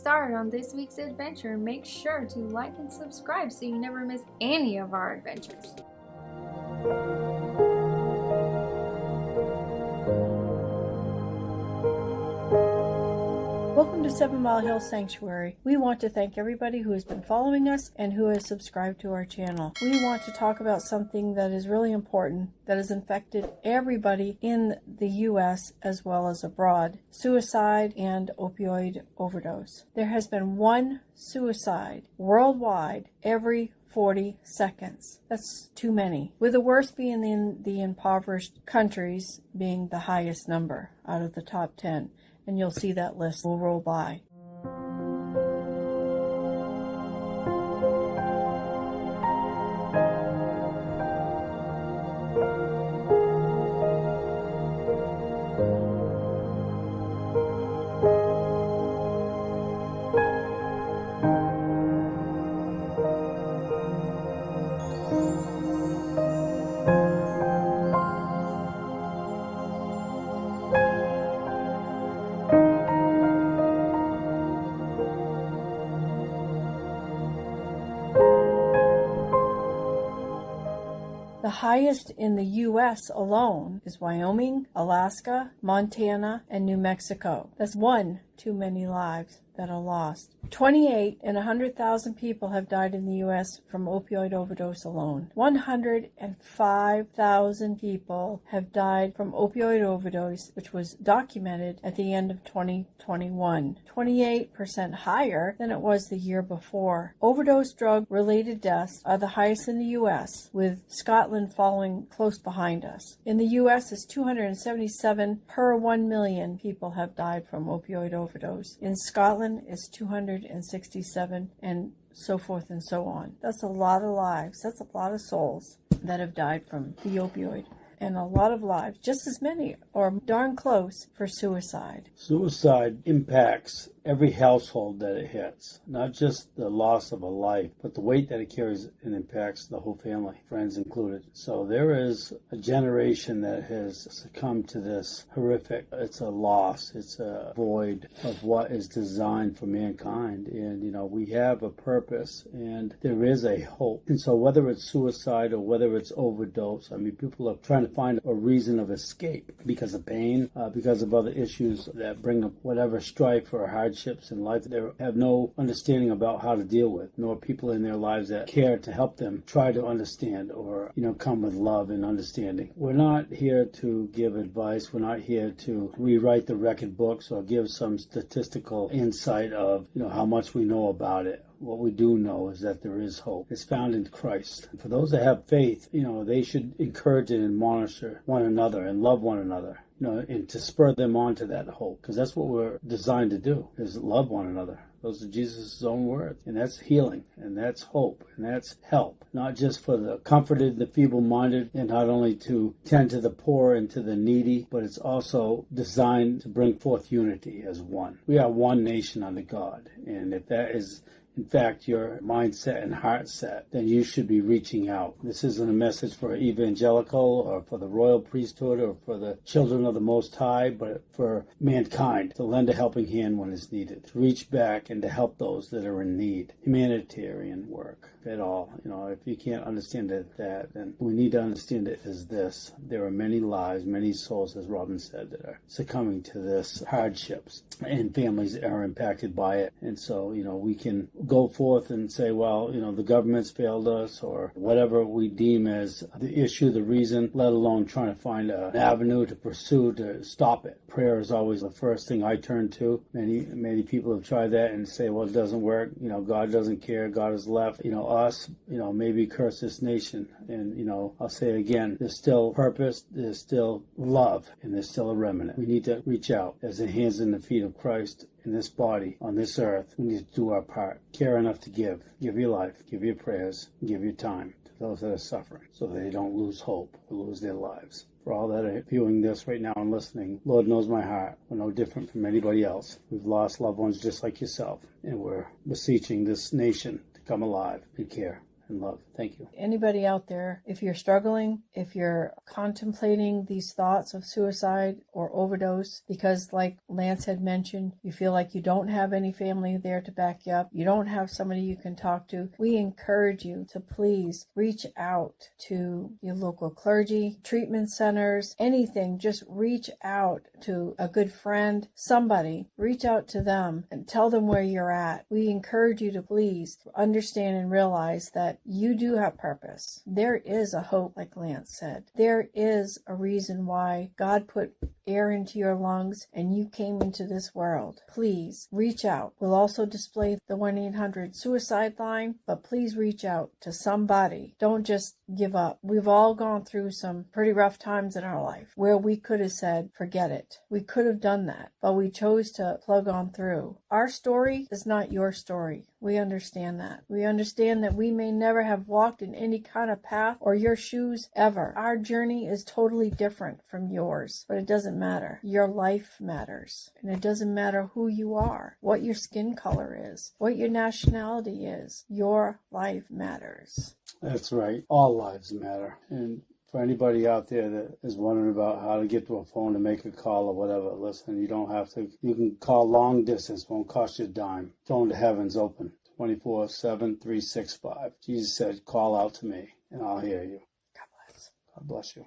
started on this week's adventure, make sure to like and subscribe so you never miss any of our adventures. Welcome to 7 Mile Hills Sanctuary. We want to thank everybody who has been following us and who has subscribed to our channel. We want to talk about something that is really important that has infected everybody in the U.S. as well as abroad: suicide and opioid overdose. There has been one suicide worldwide every 40 seconds. That's too many, with the worst being in the impoverished countries being the highest number out of the top 10. And you'll see that list will roll by. The highest in the U.S. alone is Wyoming, Alaska, Montana, and New Mexico. That's one too many lives that are lost. 28 in 100,000 people have died in the U.S. from opioid overdose alone. 105,000 people have died from opioid overdose, which was documented at the end of 2021. 28% higher than it was the year before. Overdose drug-related deaths are the highest in the U.S., with Scotland following close behind us. In the U.S., it's 277 per 1 million people have died from opioid overdose. In Scotland, it's 267, and so forth and so on. That's a lot of lives. That's a lot of souls that have died from the opioid. And a lot of lives, just as many or darn close, for suicide. Suicide impacts every household that it hits, not just the loss of a life, but the weight that it carries and impacts the whole family, friends included. So there is a generation that has succumbed to this horrific. It's a loss. It's a void of what is designed for mankind. And, we have a purpose and there is a hope. And so whether it's suicide or whether it's overdose, people are trying to find a reason of escape because of pain, because of other issues that bring up whatever strife or hardships in life they have no understanding about how to deal with, nor people in their lives that care to help them try to understand or, come with love and understanding. We're not here to give advice. We're not here to rewrite the record books or give some statistical insight of, how much we know about it. What we do know is that there is hope. It's found in Christ. For those that have faith, they should encourage and admonish one another and love one another, and to spur them on to that hope. Because that's what we're designed to do, is love one another. Those are Jesus' own words. And that's healing, and that's hope, and that's help. Not just for the comforted, the feeble-minded, and not only to tend to the poor and to the needy, but it's also designed to bring forth unity as one. We are one nation under God. And if that is in fact your mindset and heart set, then you should be reaching out. This isn't a message for evangelical or for the royal priesthood or for the children of the Most High, but for mankind to lend a helping hand when it's needed, to reach back and to help those that are in need. Humanitarian work at all. If you can't understand it that, then we need to understand it as this. There are many lives, many souls, as Robin said, that are succumbing to this hardships, and families are impacted by it. And so, we can go forth and say, well, the government's failed us, or whatever we deem as the issue, the reason, let alone trying to find an avenue to pursue to stop it. Prayer is always the first thing I turn to. Many people have tried that and say, well, it doesn't work. God doesn't care. God has left, us, maybe curse this nation. And, I'll say it again, there's still purpose, there's still love, and there's still a remnant. We need to reach out as the hands and the feet of Christ in this body, on this earth. We need to do our part. Care enough to give. Give your life, give your prayers, give your time to those that are suffering so that they don't lose hope or lose their lives. For all that are viewing this right now and listening, Lord knows my heart. We're no different from anybody else. We've lost loved ones just like yourself, and we're beseeching this nation to come alive and care. and love. Thank you. Anybody out there, if you're struggling, if you're contemplating these thoughts of suicide or overdose, because like Lance had mentioned, you feel like you don't have any family there to back you up, you don't have somebody you can talk to, we encourage you to please reach out to your local clergy, treatment centers, anything. Just reach out to a good friend, somebody. Reach out to them and tell them where you're at. We encourage you to please understand and realize that you do have purpose. There is a hope, like Lance said. There is a reason why God put air into your lungs and you came into this world. Please reach out. We'll also display the 1-800 suicide line, but please reach out to somebody. Don't just give up. We've all gone through some pretty rough times in our life where we could have said, forget it. We could have done that, but we chose to plug on through. Our story is not your story. We understand that. We understand that we may never have walked in any kind of path or your shoes ever. Our journey is totally different from yours, but it doesn't matter. Your life matters. And it doesn't matter who you are, what your skin color is, what your nationality is. Your life matters. That's right. All lives matter. And for anybody out there that is wondering about how to get to a phone to make a call or whatever, listen, you don't have to. You can call long distance. Won't cost you a dime. Phone to heaven's open 24/7, 365. Jesus said, call out to me and I'll hear you. God bless. God bless you.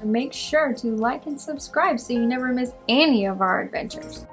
Make sure to like and subscribe so you never miss any of our adventures.